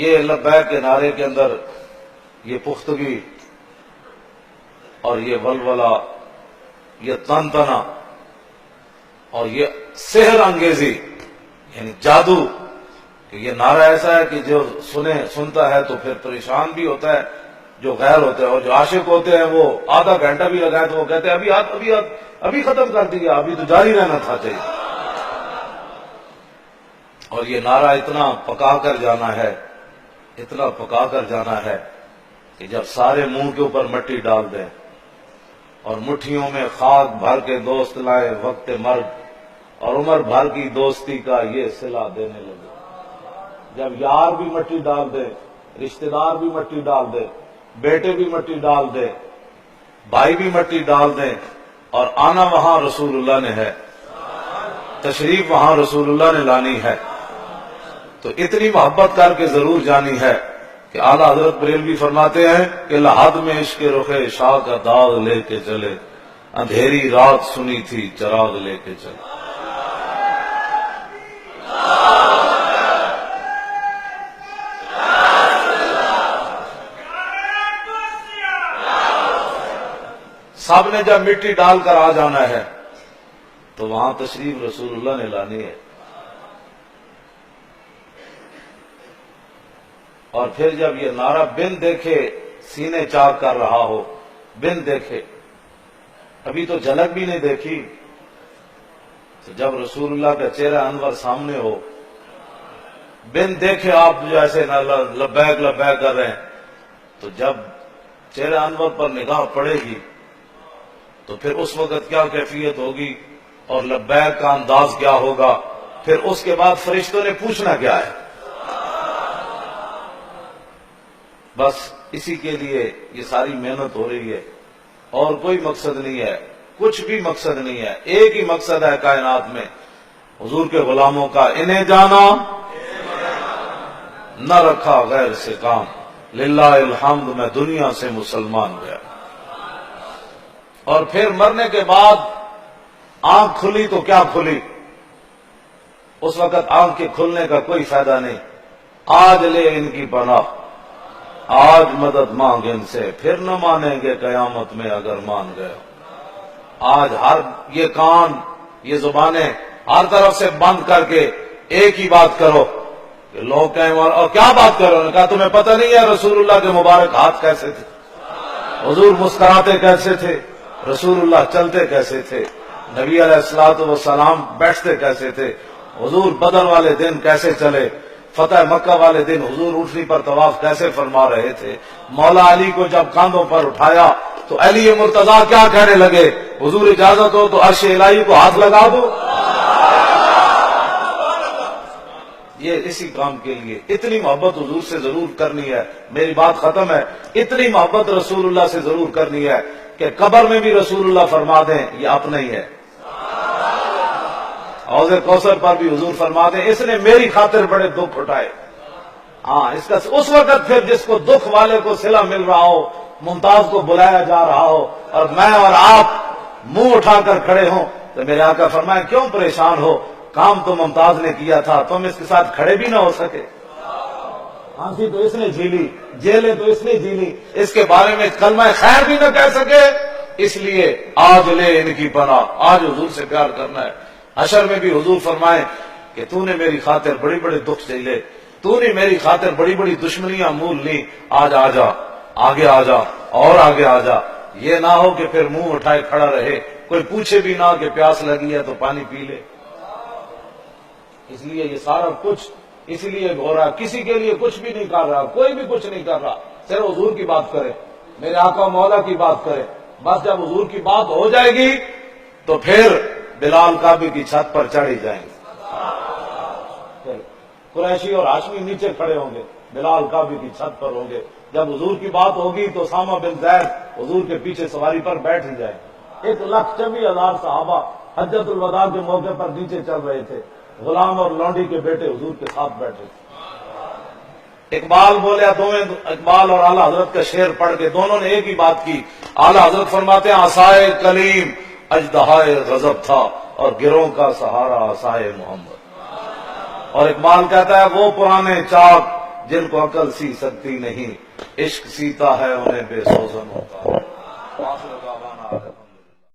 یہ لبیک کے نعرے کے اندر یہ پختگی اور یہ ولولہ، یہ تنتنا اور یہ سحر انگیزی یعنی جادو، کہ یہ نعرہ ایسا ہے کہ جو سنتا ہے تو پھر پریشان بھی ہوتا ہے جو غیر ہوتے ہیں، اور جو عاشق ہوتے ہیں وہ آدھا گھنٹہ بھی لگائے تو وہ کہتے ہیں ابھی ختم کر دیا، ابھی تو جاری رہنا تھا چاہیے۔ اور یہ نعرہ اتنا پکا کر جانا ہے، اتنا پکا کر جانا ہے کہ جب سارے منہ کے اوپر مٹی ڈال دیں اور مٹھیوں میں خاک بھر کے دوست لائے وقت مرگ، اور عمر بھر کی دوستی کا یہ صلہ دینے لگے۔ جب یار بھی مٹی ڈال دے، رشتہ دار بھی مٹی ڈال دے، بیٹے بھی مٹی ڈال دے، بھائی بھی مٹی ڈال دیں، اور آنا وہاں رسول اللہ نے ہے، تشریف وہاں رسول اللہ نے لانی ہے، تو اتنی محبت کر کے ضرور جانی ہے کہ اعلیٰ حضرت بریلوی فرماتے ہیں کہ لحد میں عشق رخ شاہ کا داغ لے کے چلے، اندھیری رات سنی تھی چراغ لے کے چلے۔ سب نے جب مٹی ڈال کر آ جانا ہے تو وہاں تشریف رسول اللہ نے لانی ہے، اور پھر جب یہ نعرہ بن دیکھے سینے چاک کر رہا ہو، بن دیکھے، ابھی تو جھلک بھی نہیں دیکھی، تو جب رسول اللہ کا چہرہ انور سامنے ہو، بن دیکھے آپ جو ایسے لبیک لبیک کر رہے ہیں، تو جب چہرہ انور پر نگاہ پڑے گی تو پھر اس وقت کیا کیفیت ہوگی اور لبیک کا انداز کیا ہوگا، پھر اس کے بعد فرشتوں نے پوچھنا کیا ہے۔ بس اسی کے لیے یہ ساری محنت ہو رہی ہے، اور کوئی مقصد نہیں ہے، کچھ بھی مقصد نہیں ہے، ایک ہی مقصد ہے کائنات میں، حضور کے غلاموں کا انہیں جانا، نہ رکھا غیر سے کام، للہ الحمد میں دنیا سے مسلمان گیا۔ اور پھر مرنے کے بعد آنکھ کھلی تو کیا کھلی، اس وقت آنکھ کے کھلنے کا کوئی فائدہ نہیں۔ آج لے ان کی پناہ، آج مدد مانگ ان سے، پھر نہ مانیں گے قیامت میں اگر مان گئے۔ آج ہر یہ کان، یہ زبانیں ہر طرف سے بند کر کے ایک ہی بات کرو کہ لوگ کہیں اور کیا بات کرو، انہوں نے کہا تمہیں پتہ نہیں ہے رسول اللہ کے مبارک ہاتھ کیسے تھے، حضور مسکراتے کیسے تھے، رسول اللہ چلتے کیسے تھے، نبی علیہ الصلوۃ والسلام بیٹھتے کیسے تھے، حضور بدر والے دن کیسے چلے، فتح مکہ والے دن حضور اونٹنی پر طواف کیسے فرما رہے تھے، مولا علی کو جب کاندھوں پر اٹھایا تو علی مرتضیٰ کیا کہنے لگے، حضور اجازت ہو تو عرش الہی کو ہاتھ لگا دو۔ یہ اسی کام کے لیے اتنی محبت حضور سے ضرور کرنی ہے، میری بات ختم ہے، اتنی محبت رسول اللہ سے ضرور کرنی ہے کہ قبر میں بھی رسول اللہ فرما دیں یہ اپنا ہی ہے، حوض کوثر پر بھی حضور فرما دیں اس نے میری خاطر بڑے دکھ اٹھائے۔ ہاں اس کا اس وقت پھر جس کو دکھ والے کو صلہ مل رہا ہو، ممتاز کو بلایا جا رہا ہو، اور میں اور آپ منہ اٹھا کر کھڑے ہوں، تو میرے آقا فرمائے کیوں پریشان ہو، کام تو ممتاز نے کیا تھا، تم اس کے ساتھ کھڑے بھی نہ ہو سکے، ہانسی تو اس نے جھیلی، جیلیں تو اس نے جھیلی، اس کے بارے میں کلمہ خیر بھی نہ کہہ سکے، اس لیے آج لے ان کی پناہ، آج حضور سے پیار کرنا ہے۔ حشر میں بھی حضور فرمائے کہ تو نے میری خاطر بڑے بڑے دکھ جھیلے، تو نے میری خاطر بڑی بڑی دشمنیاں مول لی، آج آ جا، آگے آ جا، اور آگے آ جا، یہ نہ ہو کہ پھر منہ اٹھائے کھڑا رہے، کوئی پوچھے بھی نہ کہ پیاس لگی ہے تو پانی پی لے۔ اس لیے یہ سارا کچھ اسی لیے ہو رہا، کسی کے لیے کچھ بھی نہیں کر رہا، کوئی بھی کچھ نہیں کر رہا، صرف حضور کی بات کرے، میرے آقا مولا کی بات کرے، بس جب حضور کی بات ہو جائے گی تو پھر بلال کعبے کی چھت پر چڑھ ہی جائیں گے، قریشی اور ہاشمی نیچے کھڑے ہوں گے، بلال کعبے کی چھت پر ہوں گے، جب حضور کی بات ہوگی تو اسامہ بن زید حضور کے پیچھے سواری پر بیٹھ ہی جائیں گے۔ 1,24,000 صحابہ حجۃ الوداع کے موقع پر نیچے چل رہے تھے، غلام اور لونڈی کے بیٹے حضور کے ساتھ بیٹھے تھے۔ اقبال بولیا، اقبال اور اعلیٰ حضرت کا شعر پڑھ کے دونوں نے ایک ہی بات کی، اعلیٰ حضرت فرماتے ہیں عصائے کلیم اژدہائے غضب تھا اور گروہ کا سہارا عصائے محمد، اور اقبال کہتا ہے وہ پرانے چاک جن کو عقل سی سکتی نہیں، عشق سیتا ہے انہیں بے سوزن ہوتا۔